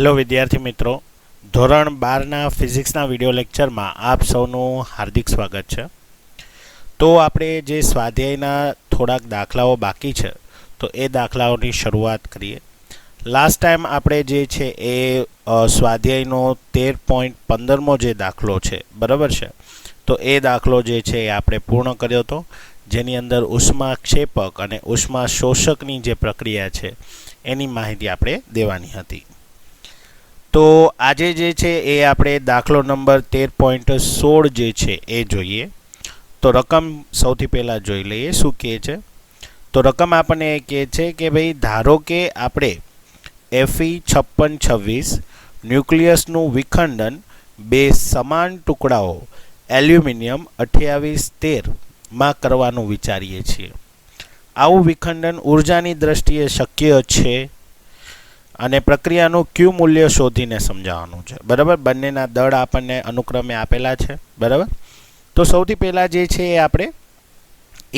Hello विद्यार्थी मित्रों, ધોરણ 12ના ફિઝિક્સના વિડિયો લેક્ચરમાં આપ સૌનું હાર્દિક સ્વાગત છે। તો આપણે જે સ્વાધ્યાયના થોડાક દાખલાઓ બાકી છે તો એ દાખલાઓની શરૂઆત કરીએ। લાસ્ટ ટાઈમ આપણે જે છે એ સ્વાધ્યાયનો 13.15મો જે દાખલો છે બરાબર છે, તો એ દાખલો જે છે એ આપણે પૂર્ણ કર્યો હતો, જેની અંદર ઉષ્માક્ષેપક અને ઉષ્માશોષકની જે પ્રક્રિયા છે એની માહિતી આપણે દેવાની હતી। તો આજે જે છે એ આપણે દાખલો નંબર 13.16 જે છે એ જોઈએ। તો રકમ સૌથી પહેલાં જોઈ લઈએ શું કહે છે। તો રકમ આપણને એ કહે છે કે ભાઈ ધારો કે આપણે Fe5626 ન્યુક્લિયસનું વિખંડન બે સમાન ટુકડાઓ એલ્યુમિનિયમ 2813માં કરવાનું વિચારીએ છીએ। આવું વિખંડન ઉર્જાની દ્રષ્ટિએ શક્ય છે અને પ્રક્રિયાનું ક્યુ મૂલ્ય શોધીને સમજાવવાનું છે બરાબર। બંનેના દળ આપણને અનુક્રમે આપેલા છે બરાબર। તો સૌથી પહેલાં જે છે એ આપણે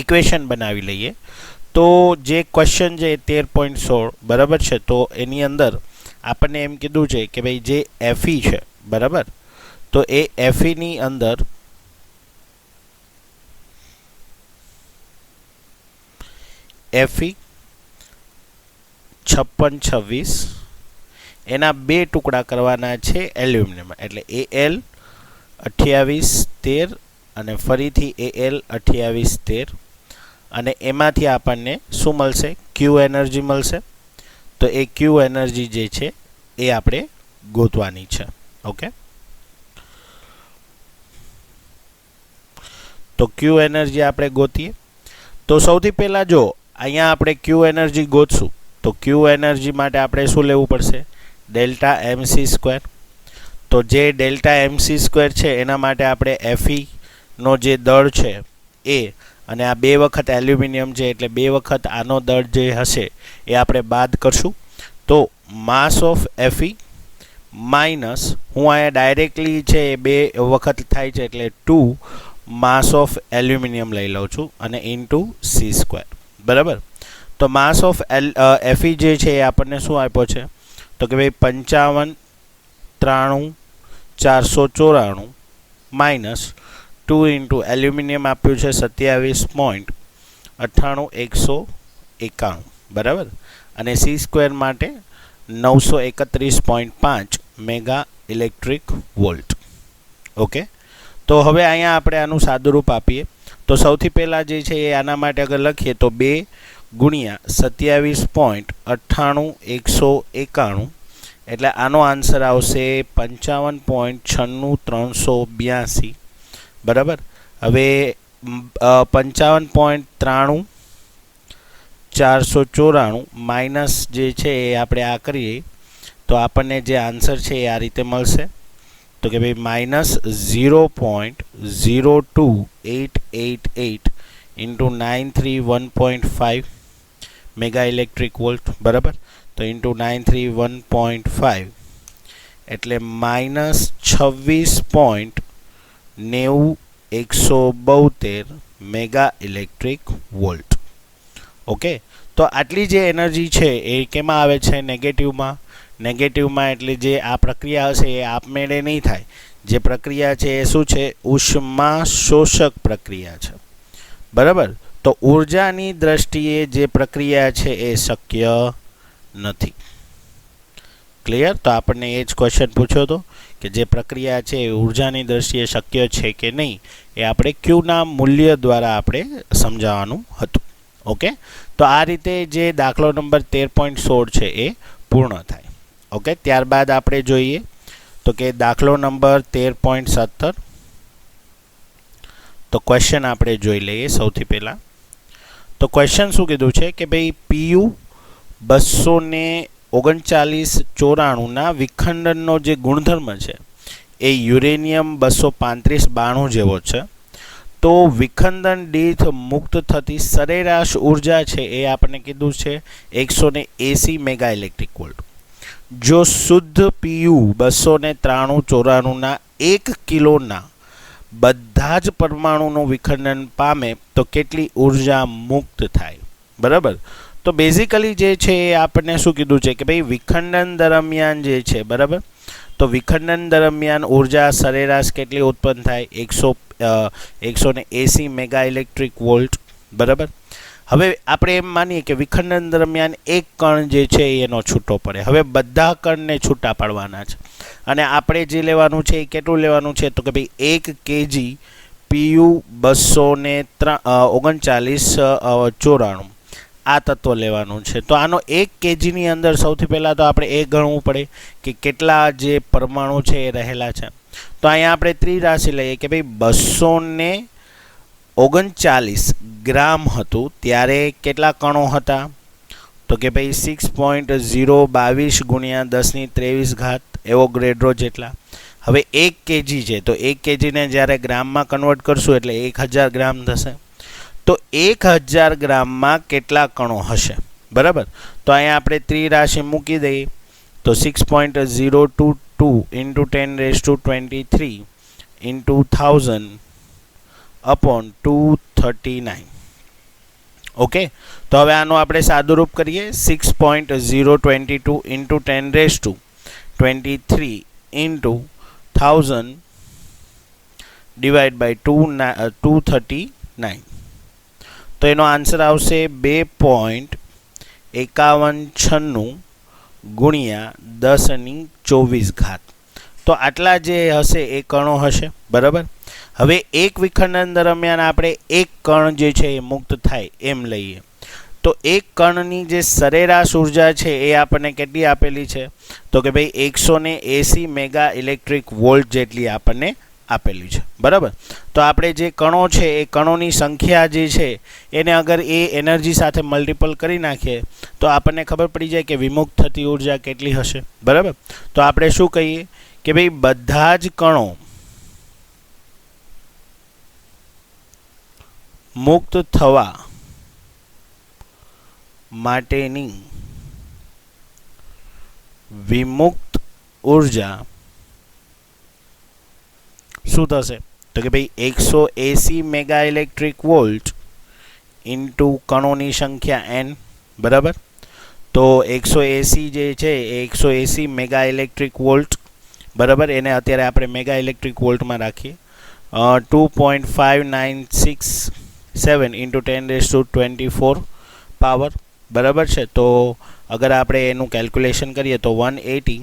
ઇક્વેશન બનાવી લઈએ। તો જે ક્વેશ્ચન છે 13.16 બરાબર છે, તો એની અંદર આપણને એમ કીધું છે કે ભાઈ જે Fe છે બરાબર, તો એ Feની અંદર Fe5626 એના બે ટુકડા કરવાના છે એલ્યુમિનિયમ, એટલે Al2813 અને ફરીથી Al2813, અને એમાંથી આપણને શું મળશે? ક્યુ એનર્જી મળશે। તો એ ક્યુ એનર્જી જે છે એ આપણે ગોતવાની છે। ઓકે, તો ક્યુ એનર્જી આપણે ગોતીએ। તો સૌથી પહેલાં જો અહીંયા આપણે ક્યુ એનર્જી ગોતશું તો ક્યુ એનર્જી માટે આપણે શું લેવું પડશે? Delta mc²। તો જે ડેલ્ટા mc² છે એના માટે આપણે Feનો જે દળ છે એ, અને આ બે વખત એલ્યુમિનિયમ છે એટલે બે વખત આનો દળ જે હશે એ આપણે બાદ કરશું। તો માસ ઓફ Fe માઇનસ, હું અહીંયા ડાયરેક્ટલી છે એ બે વખત થાય છે એટલે 2 માસ ઓફ એલ્યુમિનિયમ લઈ લઉં છું અને ઇન્ટુ c² બરાબર। તો માસ ઓફ Fe જે છે એ આપણને શું આપ્યો છે? તો કે ભાઈ 55,93,494 માઇનસ 2 ઇન્ટુ એલ્યુમિનિયમ આપ્યું છે 27.98,191 બરાબર, અને c² માટે 931.5 મેગા ઇલેક્ટ્રિક વોલ્ટ। ઓકે, તો હવે અહીંયા આપણે આનું સાદુરૂપ આપીએ। તો સૌથી પહેલાં જે છે એ આના માટે અગર લખીએ તો 2 ગુણ્યા 27.98,191, એટલે આનો આન્સર આવશે 55.96382 બરાબર। હવે 55.93494 માઇનસ જે છે એ આપણે આ કરીએ તો આપણને જે આન્સર છે એ આ રીતે મળશે। તો કે ભાઈ minus 0.02888 into 931.5 mega electric volt બરાબર। તો ઇન્ટુ 931.5 એટલે minus 26.9172 mega electric volt. Okay, તો આટલી જે એનર્જી છે એ કેમાં આવે છે? નેગેટિવમાં। નેગેટિવમાં એટલે જે આ પ્રક્રિયા હશે એ આપમેળે નહીં થાય। જે પ્રક્રિયા છે એ શું છે? ઉષ્માશોષક પ્રક્રિયા છે બરાબર। તો ઉર્જાની દ્રષ્ટિએ જે પ્રક્રિયા છે એ શક્ય નથી। ક્લિયર? તો આપણને એ જ ક્વેશ્ચન પૂછ્યો હતો કે જે પ્રક્રિયા છે એ ઉર્જાની દ્રષ્ટિએ શક્ય છે કે નહીં, એ આપણે ક્યુના મૂલ્ય દ્વારા આપણે સમજાવવાનું હતું। ઓકે, તો આ રીતે જે દાખલો નંબર 13.16 છે એ પૂર્ણ થાય। ઓકે, ત્યારબાદ આપણે જોઈએ તો કે દાખલો નંબર 13.17। તો ક્વેશ્ચન આપણે જોઈ લઈએ સૌથી પહેલાં। તો ક્વેશ્ચન શું કીધું છે કે ભાઈ PU 23994ના વિખંડનનો જે ગુણધર્મ છે એ યુરેનિયમ 23592 જેવો છે। તો વિખંડન દીઠ મુક્ત થતી સરેરાશ ઉર્જા છે એ આપણે કીધું છે 180 મેગા ઇલેક્ટ્રિક વોલ્ટ। જો શુદ્ધ PU 29394ના 1 કિલોના બધા જ પરમાણુનું વિખંડન પામે તો કેટલી ઉર્જા મુક્ત થાય બરાબર। તો બેઝિકલી જે છે એ આપણને શું કીધું છે કે ભાઈ વિખંડન દરમિયાન જે છે બરાબર, તો વિખંડન દરમિયાન ઉર્જા સરેરાશ કેટલી ઉત્પન્ન થાય? 180 મેગા ઇલેક્ટ્રિક વોલ્ટ બરાબર. હવે આપણે એમ માનીએ કે વિખંડન દરમિયાન એક કણ જે છે એનો છૂટો પડે. હવે બધા કણને છૂટા પાડવાના છે અને આપણે જે લેવાનું છે એ કેટલું લેવાનું છે? તો કે ભાઈ 1 kg PU 239 આ તત્વ લેવાનું છે. તો આનો 1 kgની અંદર સૌથી પહેલાં તો આપણે એ ગણવું પડે કે કેટલા જે પરમાણુ છે એ રહેલા છે. તો અહીંયા આપણે ત્રિરાશિ લઈએ કે ભાઈ 239 ગ્રામ હતું ત્યારે કેટલા કણો હતા? તો કે ભાઈ 6.022 ગુણ્યા 1023 એવોગાડ્રો જેટલા. હવે 1 kg છે તો 1 kgને જ્યારે ગ્રામમાં કન્વર્ટ કરશું એટલે 1000 ગ્રામ થશે. તો 1000 ગ્રામમાં કેટલા કણો હશે બરાબર. તો અહીંયા આપણે ત્રિરાશિ મૂકી દઈએ તો 6.022 into 1023 into 1000 upon 239. ઓકે, તો હવે આનું આપણે સાદુરૂપ કરીએ. 6.022 into 1023 into 1000 divided by 239. તો એનો આન્સર આવશે 2.5196 ગુણ્યા 1024. તો આટલા જે હશે એ કણો હશે બરાબર. હવે એક વિખંડન દરમિયાન આપણે એક કણ જે છે એ મુક્ત થાય એમ લઈએ તો એક કણની જે સરેરાશ ઉર્જા છે એ આપણને કેટલી આપેલી છે? તો કે ભાઈ 180 મેગા ઇલેક્ટ્રિક વોલ્ટ જેટલી આપણને આપેલી છે બરાબર. તો આપણે જે કણો છે એ કણોની સંખ્યા જે છે એને અગર એ એનર્જી સાથે મલ્ટિપલ કરી નાખીએ તો આપણને ખબર પડી જાય કે વિમુક્ત થતી ઉર્જા કેટલી હશે બરાબર. તો આપણે શું કહીએ કે ભાઈ બધા જ કણો મુક્ત થવા માટેની વિમુક્ત ઉર્જા શું થશે? તો કે ભાઈ 180 મેગા ઇલેક્ટ્રિક વોલ્ટ ઇન્ટુ કણોની સંખ્યા n બરાબર. તો 180 જે છે એ 180 મેગા ઇલેક્ટ્રિક વોલ્ટ બરાબર. એને અત્યારે આપણે મેગા ઇલેક્ટ્રિક વોલ્ટમાં રાખીએ. 2.5967 into 1024 પાવર બરાબર છે. તો અગર આપણે એનું કેલ્ક્યુલેશન કરીએ તો 180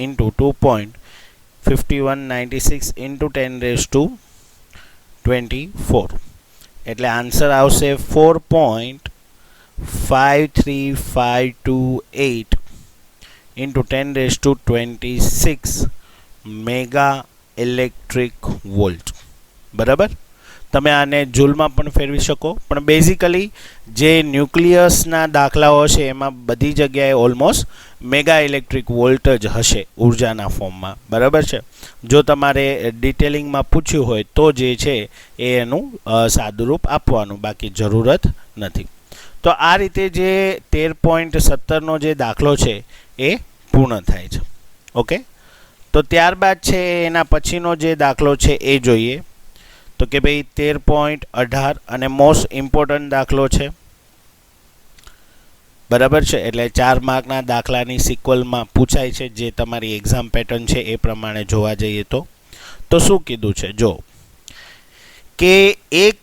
into 2.5196 into 1024 એટલે આન્સર આવશે 4.53528 into 1026 મેગા ઇલેક્ટ્રિક વોલ્ટ બરાબર. તમે આને જૂલમાં પણ ફેરવી શકો, પણ બેઝિકલી જે ન્યુક્લિયસના દાખલાઓ છે એમાં બધી જગ્યાએ ઓલમોસ્ટ મેગા ઇલેક્ટ્રિક વોલ્ટ જ હશે ઉર્જાના ફોર્મમાં બરાબર છે. જો તમારે ડિટેલિંગમાં પૂછ્યું હોય તો જે છે એ એનું સાદુરૂપ આપવાનું, બાકી જરૂરત નથી. તો આ રીતે જે 13.17નો જે દાખલો છે એ પૂર્ણ થાય છે. ઓકે, તો ત્યારબાદ છે એના પછીનો જે દાખલો છે એ જોઈએ તો કે ભાઈ 13.18 અને મોસ્ટ ઇમ્પોર્ટન્ટ દાખલો છે બરાબર છે. એટલે 4 માર્કના દાખલાની સિક્વલમાં પૂછાય છે. જે તમારી એક્ઝામ પેટર્ન છે એ પ્રમાણે જોવા જઈએ તો શું કીધું છે જો કે એક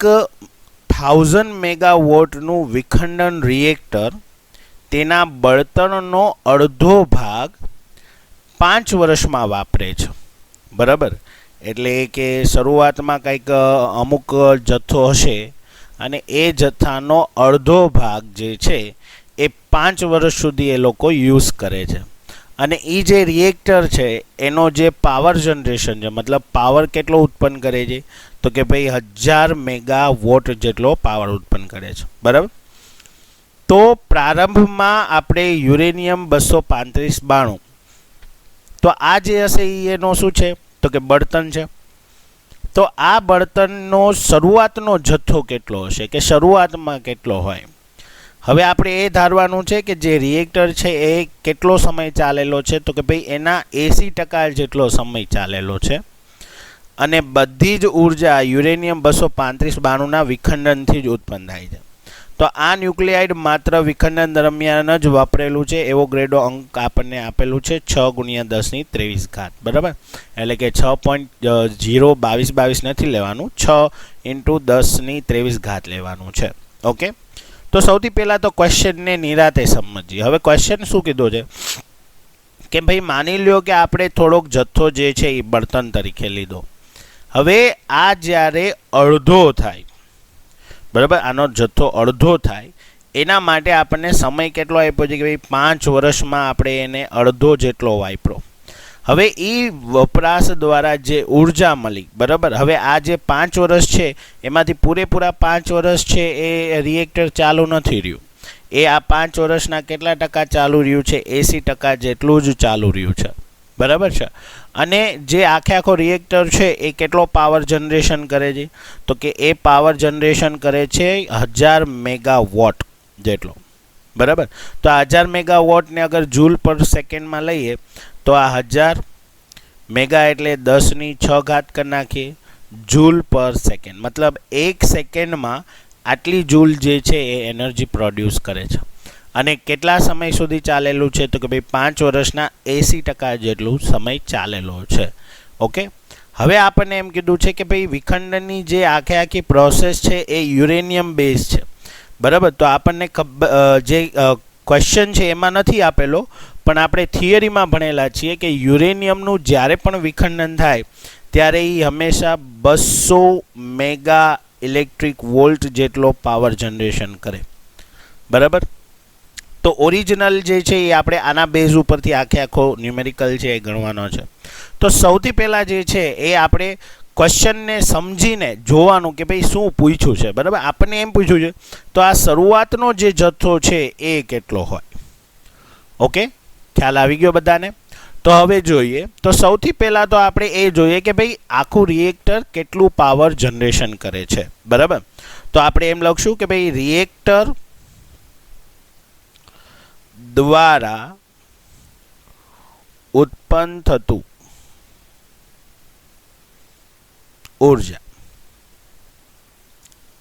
1000 મેગાવોટનું વિખંડન રિએક્ટર તેના બળતણનો અડધો ભાગ 5 વર્ષમાં વાપરે છે બરાબર. એટલે કે શરૂઆતમાં કંઈક અમુક જથ્થો હશે અને એ જથ્થાનો અડધો ભાગ જે છે એ 5 વર્ષ સુધી એ લોકો યુઝ કરે છે. અને એ જે રિએક્ટર છે એનો જે પાવર જનરેશન છે, મતલબ પાવર કેટલો ઉત્પન્ન કરે છે તો કે ભાઈ 1000 મેગાવોટ જેટલો પાવર ઉત્પન્ન કરે છે બરાબર. તો પ્રારંભમાં આપણે યુરેનિયમ 235 તો આ જે હશે એનો શું છે તો કે બળતણ છે. તો આ બળતણનો શરૂઆતનો જથ્થો કેટલો હશે કે શરૂઆતમાં કેટલો હોય? હવે આપણે એ ધારવાનું છે કે જે રિએક્ટર છે એ કેટલો સમય ચાલેલો છે તો કે ભાઈ એના 80% જેટલો સમય ચાલેલો છે અને બધી જ ઉર્જા યુરેનિયમ 235 ના વિખંડનથી જ ઉત્પન્ન થાય છે. તો આ ન્યુક્લિયાઇડ માત્ર વિખંડન દરમિયાન જ વાપરેલું છે એવો ગ્રેડો અંક આપણને આપેલું છે 6×10⁻23. બરાબર, એટલે કે 6.02222 નથી લેવાનું, 6×10⁻23 લેવાનું છે. ઓકે, તો સૌથી પહેલાં તો ક્વેશ્ચનને નિરાતે સમજીએ. હવે ક્વેશ્ચન શું કીધો છે કે ભાઈ માની લ્યો કે આપણે થોડોક જથ્થો જે છે એ બળતણ તરીકે લીધો. હવે આ જ્યારે અડધો થાય, બરાબર, આનો જથ્થો અડધો થાય એના માટે આપણને સમય કેટલો આપ્યો છે કે ભાઈ 5 વર્ષમાં આપણે એને અડધો જેટલો વાપરો. હવે એ વપરાશ દ્વારા જે ઉર્જા મળી, બરાબર, હવે આ જે 5 વર્ષ છે એમાંથી પૂરેપૂરા 5 વર્ષ છે એ રિએક્ટર ચાલુ નથી રહ્યું. એ આ 5 વર્ષના કેટલા ટકા ચાલુ રહ્યું છે? 80% જેટલું જ ચાલુ રહ્યું છે. બરાબર છે. અને જે આખો રિએક્ટર છે એ કેટલો પાવર જનરેશન કરે છે? તો કે એ પાવર જનરેશન કરે છે 1000 મેગાવોટ જેટલો. બરાબર, તો આ 1000 મેગાવોટને અગર જૂલ પર સેકન્ડમાં લઈએ તો આ 1000 મેગા એટલે 10⁶ કરી નાખીએ જૂલ પર સેકન્ડ, મતલબ 1 સેકન્ડમાં આટલી જૂલ જે છે એ એનર્જી પ્રોડ્યુસ કરે છે. અને કેટલા સમય સુધી ચાલેલું છે? તો કે ભાઈ 5 વર્ષના 80% જેટલું સમય ચાલેલો છે. ઓકે, હવે આપણને એમ કીધું છે કે ભાઈ વિખંડનની જે આખી પ્રોસેસ છે એ યુરેનિયમ બેઝ છે. બરાબર, તો આપણને જે ક્વેશ્ચન છે એમાં નથી આપેલો, પણ આપણે થિયરીમાં ભણેલા છીએ કે યુરેનિયમનું જ્યારે પણ વિખંડન થાય ત્યારે એ હંમેશા 200 મેગા ઇલેક્ટ્રિક વોલ્ટ જેટલો પાવર જનરેશન કરે. બરાબર, તો ઓરિજિનલ જે છે એ આપણે આના બેઝ ઉપરથી આખો ન્યુમેરિકલ છે એ ગણવાનો છે. તો સૌથી પહેલાં જે છે એ આપણે ક્વેશ્ચનને સમજીને જોવાનું કે ભાઈ શું પૂછ્યું છે. બરાબર, આપણને એમ પૂછ્યું છે તો આ શરૂઆતનો જે જથ્થો છે એ કેટલો હોય. ઓકે, ખ્યાલ આવી ગયો બધાને? તો હવે જોઈએ, તો સૌથી પહેલાં તો આપણે એ જોઈએ કે ભાઈ આખું રિએક્ટર કેટલું પાવર જનરેશન કરે છે. બરાબર, તો આપણે એમ લખશું કે ભાઈ રિએક્ટર દ્વારા ઉત્પન્ન થતું ઉર્જા.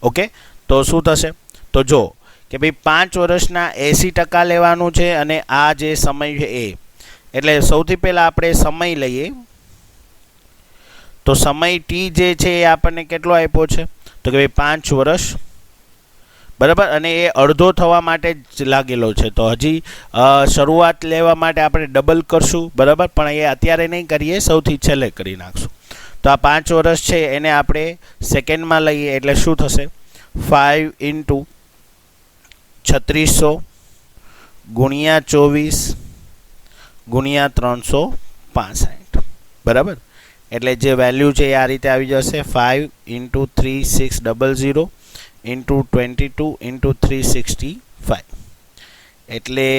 ઓકે, તો શું થશે? તો જો કે ભાઈ 5 વર્ષના 80% લેવાનું છે અને આ જે સમય છે એ, એટલે સૌથી પહેલાં આપણે સમય લઈએ. તો સમય ટી જે છે એ આપણને કેટલો આપ્યો છે? તો કે ભાઈ 5 વર્ષ. બરાબર, અને એ અડધો થવા માટે જ લાગેલો છે. તો હજી શરૂઆત લેવા માટે આપણે ડબલ કરશું. બરાબર, પણ એ અત્યારે નહીં કરીએ, સૌથી છેલ્લે કરી નાખશું. તો આ 5 વર્ષ છે એને આપણે સેકન્ડમાં લઈએ એટલે શું થશે? 5 × 3600 × 24 × 365. બરાબર, એટલે જે વેલ્યુ છે એ આ રીતે આવી જશે 5 × 3600 × 22 × 365. એટલે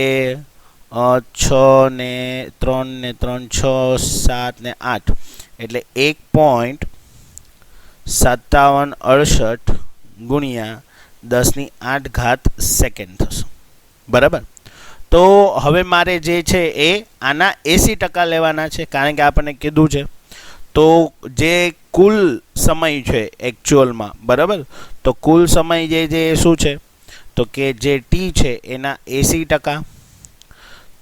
6 ને 3 ને 3 6 7 ને 8 એટલે 1.5768 × 10⁸ સેકન્ડ થશે. બરાબર, તો હવે મારે જે છે એ આના 80% લેવાના છે, કારણ કે આપણને કીધું છે. તો જે કુલ સમય છે એકચ્યુઅલમાં, બરાબર, તો કુલ સમય જે શું છે? તો કે જે ટી છે એના 80%.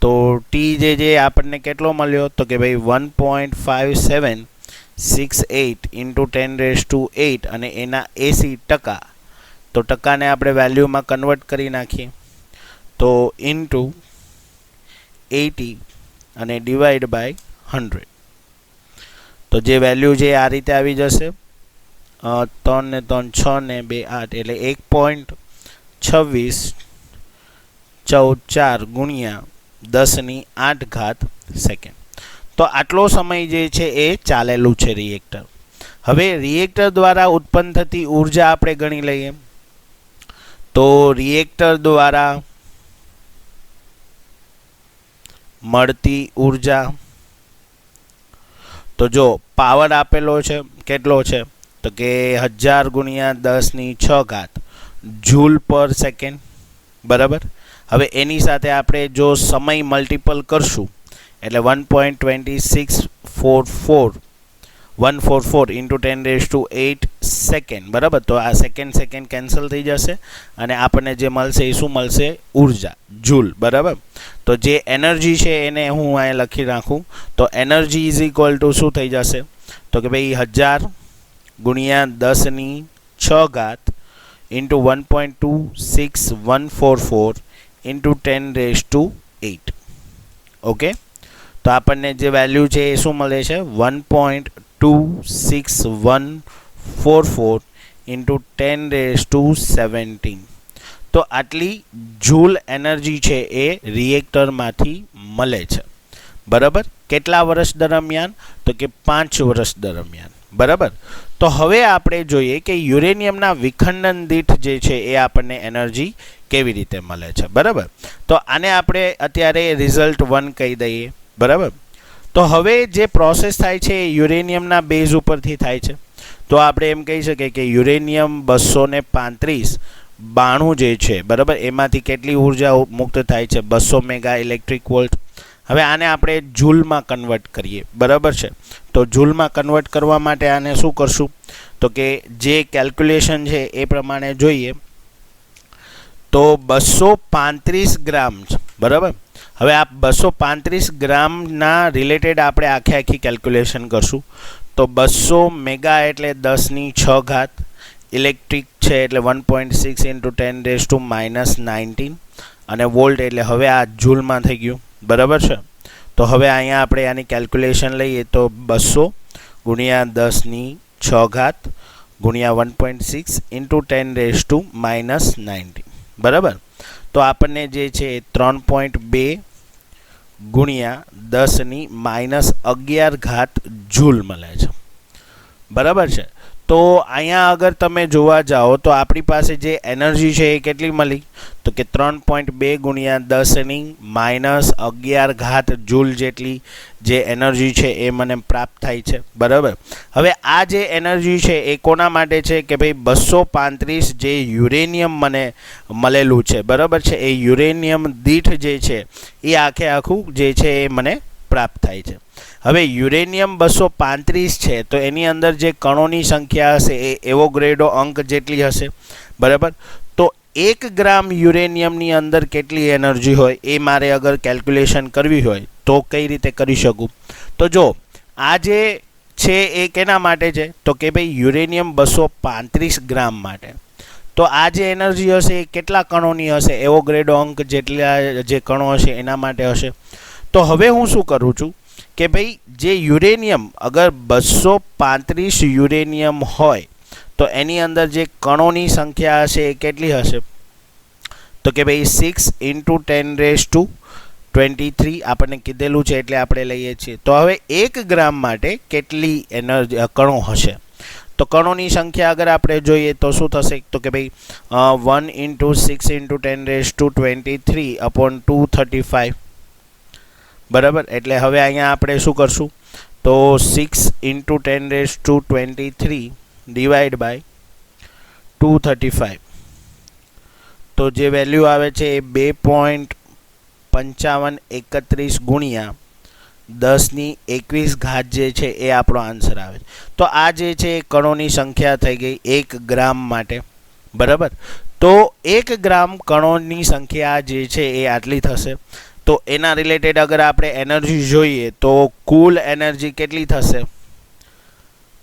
તો ટી જે આપણને કેટલો મળ્યો? તો કે ભાઈ 1.5768 × 10⁸ અને એના 80%. તો ટકાને આપણે વેલ્યુમાં કન્વર્ટ કરી નાખીએ તો ઇન્ટુ 80 અને ડિવાઈડ બાય 100. તો જે વેલ્યુ છે આ રીતે આવી જશે 3 ને 3 6 ને 2 8 એટલે 1.2614 × 10⁸ સેકન્ડ. તો આટલો સમય જે છે એ ચાલેલું છે રિએક્ટર. હવે રિએક્ટર દ્વારા ઉત્પન્ન થતી ઉર્જા આપણે ગણી લઈએ. તો રિએક્ટર દ્વારા મળતી ઉર્જા, તો જો પાવર આપેલો છે કેટલો છે? તો કે 1000 × 10⁶ જૂલ પર સેકન્ડ. બરાબર, હવે એની સાથે આપણે જો સમય મલ્ટિપલ કરશું એટલે 1.2644 144 ઇન્ટુ 10⁸ સેકન્ડ, બરાબર. તો આ સેકન્ડ કેન્સલ થઈ જશે અને આપણને જે મળશે એ શું મળશે? ઉર્જા, જૂલ, બરાબર. તો જે એનર્જી છે એને હું અહીંયા લખી નાખું તો એનર્જી ઇઝ ઇક્વલ ટુ શું થઈ જશે? તો કે ભાઈ 1000 ગુણ્યા 10⁶ ઇન્ટુ 1.26144 ઇન્ટુ 10⁸. ઓકે, તો આપણને જે વેલ્યુ છે એ શું મળે છે? 1.26144 ઇન્ટુ 10⁻17. તો આટલી જૂલ એનર્જી છે એ રિએક્ટરમાંથી મળે છે, બરાબર. કેટલા વર્ષ દરમિયાન? તો કે 5 વર્ષ દરમિયાન, બરાબર. તો હવે આપણે જોઈએ કે યુરેનિયમના વિખંડન દીઠ જે છે એ આપણને એનર્જી કેવી રીતે મળે છે, બરાબર. તો આને આપણે અત્યારે રિઝલ્ટ 1 કહી દઈએ, બરાબર. તો હવે જે પ્રોસેસ થાય છે એ યુરેનિયમના બેઝ ઉપરથી થાય છે. તો આપણે એમ કહી શકીએ કે યુરેનિયમ 235 જે છે, બરાબર, એમાંથી કેટલી ઉર્જા મુક્ત થાય છે? 200 મેગા ઇલેક્ટ્રિક વોલ્ટ. હવે આને આપણે જૂલમાં કન્વર્ટ કરીએ, બરાબર છે. તો જૂલમાં કન્વર્ટ કરવા માટે આને શું કરશું? તો કે જે કેલ્ક્યુલેશન છે એ પ્રમાણે જોઈએ તો 235 ગ્રામ છે, બરાબર. હવે આ 235 ગ્રામના રિલેટેડ આપણે આખી કેલ્ક્યુલેશન કરશું. તો 200 મેગા એટલે 10⁶ ઇલેક્ટ્રિક છે એટલે 1.6 ઇન્ટુ 10⁻⁻19 અને વોલ્ટ એટલે હવે આ જૂલમાં થઈ ગયું, બરાબર છે. તો હવે અહીંયા આપણે આની કેલ્ક્યુલેશન લઈએ તો 200 ગુણ્યા 10⁶ ગુણ્યા 1.6 ઇન્ટુ 10⁻⁻19, બરાબર. તો આપણને જે છે 3.2 ગુણ્યા 10⁻11 જૂલ મળે છે, બરાબર છે. તો અહીંયા અગર તમે જોવા જાઓ તો આપણી પાસે જે એનર્જી છે એ કેટલી મળી? તો કે 3.2 ગુણ્યા 10⁻11 જૂલ જેટલી જે એનર્જી છે એ મને પ્રાપ્ત થાય છે, બરાબર. હવે આ જે એનર્જી છે એ કોના માટે છે? કે ભાઈ 235 જે યુરેનિયમ મને મળેલું છે, બરાબર છે, એ યુરેનિયમ દીઠ જે છે એ આખું જે છે એ મને પ્રાપ્ત થાય છે. હવે યુરેનિયમ 235 છે તો એની અંદર જે કણોની સંખ્યા હશે એ એવોગ્રેડો અંક જેટલી હશે, બરાબર. તો 1 ગ્રામ યુરેનિયમની અંદર કેટલી એનર્જી હોય એ મારે અગર કેલ્ક્યુલેશન કરવી હોય તો કઈ રીતે કરી શકું? તો જો આ જે છે એ કેના માટે છે? તો કે ભાઈ યુરેનિયમ 235 ગ્રામ માટે. તો આ જે એનર્જી હશે એ કેટલા કણોની હશે? એવોગ્રેડો અંક જેટલા જે કણો હશે એના માટે હશે. તો હવે હું શું કરું છું કે ભાઈ જે યુરેનિયમ અગર 235 યુરેનિયમ હોય તો એની અંદર જે કણોની સંખ્યા હશે એ કેટલી હશે? તો કે ભાઈ 6 ઇન્ટુ 10⁻23 આપણને કીધેલું છે એટલે આપણે લઈએ છીએ. તો હવે 1 ગ્રામ માટે કેટલી એનર્જી કણો હશે? તો કણોની સંખ્યા અગર આપણે જોઈએ તો શું થશે? તો કે ભાઈ 1 ઇન્ટુ 6 ઇન્ટુ 10⁻23 અપોન 235, બરાબર. એટલે હવે અહીંયા આપણે શું કરશું? તો 6 ઇન્ટુ 10⁻23 ડિવાઈડ બાય 235. તો જે વેલ્યુ આવે છે એ 2.5531 ગુણ્યા 10⁻21 જે છે એ આપણો આન્સર આવે છે. તો આ જે છે કણોની સંખ્યા થઈ ગઈ 1 ગ્રામ માટે, બરાબર. તો 1 ગ્રામ કણોની સંખ્યા જે છે એ આટલી થશે. તો એના રિલેટેડ અગર આપણે એનર્જી જોઈએ તો કુલ એનર્જી કેટલી થશે?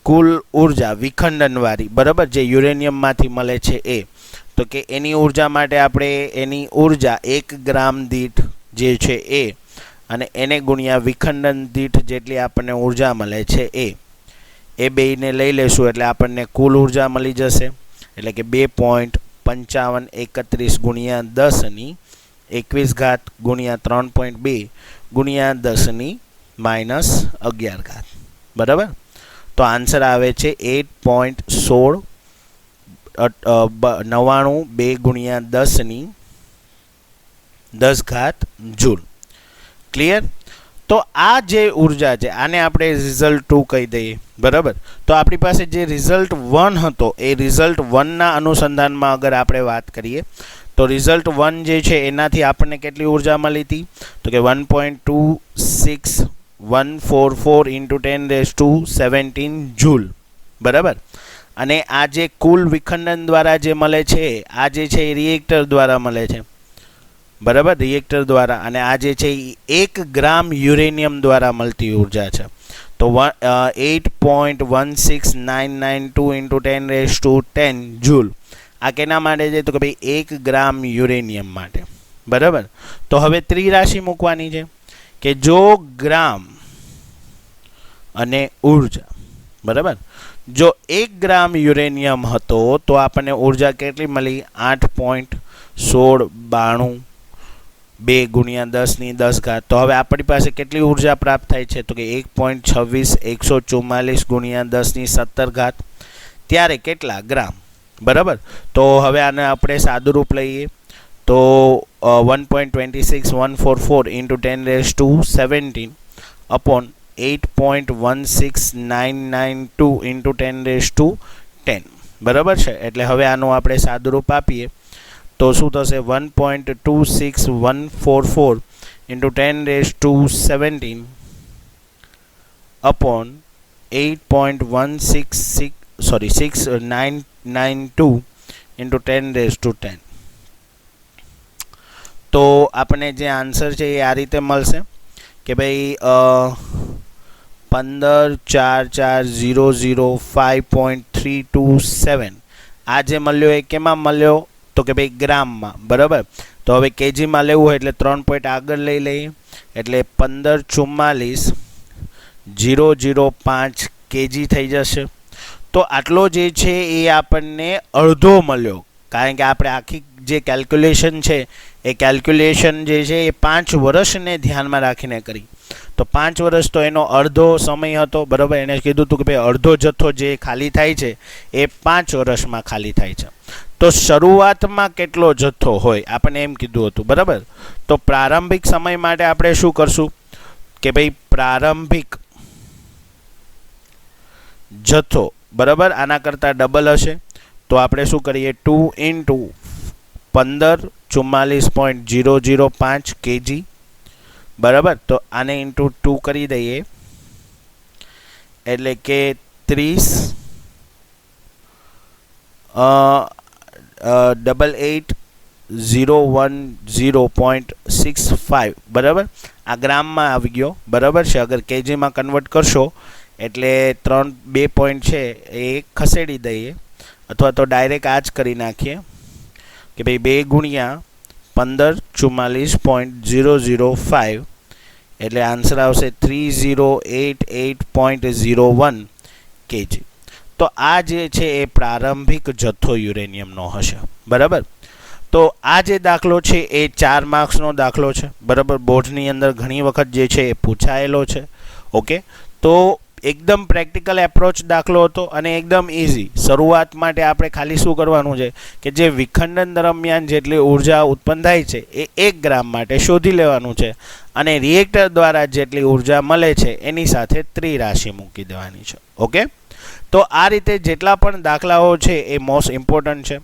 કુલ ઉર્જા વિખંડનવાળી, બરાબર, જે યુરેનિયમમાંથી મળે છે એ. તો કે એની ઉર્જા માટે આપણે એની ઉર્જા 1 ગ્રામ દીઠ જે છે એ અને એને ગુણ્યા વિખંડન દીઠ જેટલી આપણને ઉર્જા મળે છે એ બેયને લઈ લેશું એટલે આપણને કુલ ઉર્જા મળી જશે. એટલે કે 2.5531 ગુણ્યા 10⁻21 ગુણ્યા 3.2 ગુણ્યા 10⁻11, બરાબર. તો આન્સર આવે છે 8.16 99 2 ગુણ્યા 10⁻10 જૂલ. ક્લિયર? તો આ જે ઉર્જા છે આને આપણે રિઝલ્ટ 2 કહી દઈએ, બરાબર. તો આપણી પાસે જે રિઝલ્ટ 1 હતો એ રિઝલ્ટ 1ના અનુસંધાનમાં અગર આપણે વાત કરીએ તો રિઝલ્ટ 1 જે છે એનાથી આપણને કેટલી ઉર્જા મળી હતી? તો કે 1.26144 144 into 10 raised to 17 જૂલ, બરાબર. અને આ જે કુલ વિખંડન દ્વારા જે મળે છે, આ જે છે એ રિએક્ટર દ્વારા મળે છે, બરાબર, રિએક્ટર દ્વારા. અને આ જે છે એ 1 ગ્રામ યુરેનિયમ દ્વારા મળતી ઉર્જા છે. તો 8.16992 into 10 raised to 10 જૂલ. આ કેના માટે છે? તો કે ભાઈ 1 ગ્રામ યુરેનિયમ માટે, બરાબર. તો હવે ત્રિરાશિ મૂકવાની છે કે જો ગ્રામ અને ઉર્જા, બરાબર, જો 1 ગ્રામ યુરેનિયમ હતો તો આપણને ઉર્જા કેટલી મળી? 8.1692 2 ગુણ્યા 10 તો હવે આપણી પાસે કેટલી ઉર્જા પ્રાપ્ત થાય છે? તો કે 1.26144 ગુણ્યા 10 ત્યારે કેટલા ગ્રામ, બરાબર. તો હવે આને આપણે સાદુરૂપ લઈએ તો 1.26144 into 10 raised to 17 upon 8.16992 into 10 raised to 10, બરાબર છે. એટલે હવે આનું આપણે સાદુરૂપ આપીએ તો શું થશે? 1.26144 into 10 raised to 17 upon 6992 into 10 raised to 10. તો આપણે જે આન્સર છે એ આ રીતે મળશે કે ભાઈ 15,4,4,005.327 આ જે મળ્યો એ કેમાં મળ્યો? તો કે ભાઈ ગ્રામમાં, બરાબર. તો હવે કેજીમાં લેવું હોય એટલે 3 પોઈન્ટ આગળ લઈ લઈએ એટલે 15,44,005 કેજી થઈ જશે. તો આટલો જે છે એ આપણને અડધો મળ્યો, કારણ કે આપણે આખી જે કેલ્ક્યુલેશન છે એ કેલ્ક્યુલેશન જે છે એ 5 વર્ષને ધ્યાનમાં રાખીને કરી. તો 5 વર્ષ તો એનો અડધો સમય હતો, બરાબર. એને કીધું હતું કે ભાઈ અડધો જથ્થો જે ખાલી થાય છે એ 5 વર્ષમાં ખાલી થાય છે. તો શરૂઆતમાં કેટલો જથ્થો હોય આપણને એમ કીધું હતું, બરાબર. તો પ્રારંભિક સમય માટે આપણે શું કરશું કે ભાઈ પ્રારંભિક જથ્થો, બરાબર, આના કરતાં ડબલ હશે. તો આપણે શું કરીએ? 2 into 15,44.005 કેજી, બરાબર. તો આને ઇન્ટુ 2 કરી દઈએ એટલે કે 88,010.65, બરાબર. આ ગ્રામમાં આવી ગયો, બરાબર છે. અગર કેજીમાં કન્વર્ટ કરશો એટલે 2 પોઈન્ટ છે એ ખસેડી દઈએ અથવા તો ડાયરેક્ટ આ જ કરી નાખીએ કે ભાઈ 2 ગુણ્યા 15,44.005 એટલે આન્સર આવશે 3088.01 કેજી. તો આ જે છે એ પ્રારંભિક જથ્થો યુરેનિયમનો હશે, બરાબર. તો આ જે દાખલો છે એ 4 માર્ક્સનો દાખલો છે, બરાબર. બોર્ડની અંદર ઘણી વખત જે છે એ પૂછાયેલો છે. ઓકે, તો એકદમ પ્રેક્ટિકલ એપ્રોચ દાખલો હતો અને એકદમ ઇઝી. શરૂઆત માટે આપણે ખાલી શું કરવાનું છે કે જે વિખંડન દરમિયાન જેટલી ઉર્જા ઉત્પન્ન થાય છે એ 1 ગ્રામ માટે શોધી લેવાનું છે અને રિએક્ટર દ્વારા જેટલી ઉર્જા મળે છે એની સાથે ત્રિરાશિ મૂકી દેવાની છે. ઓકે, તો આ રીતે જેટલા પણ દાખલાઓ છે એ મોસ્ટ ઇમ્પોર્ટન્ટ છે.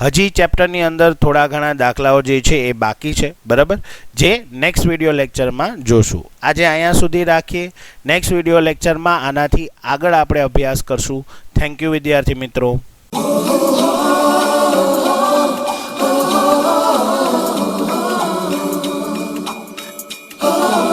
હજી ચેપ્ટરની અંદર થોડા ઘણા દાખલાઓ જે છે એ બાકી છે, બરાબર, જે નેક્સ્ટ વિડીયો લેક્ચરમાં જોશું. આજે અહીંયા સુધી રાખીએ. નેક્સ્ટ વિડીયો લેક્ચરમાં આનાથી આગળ આપણે અભ્યાસ કરશું. થેન્ક યુ વિદ્યાર્થી મિત્રો. Oh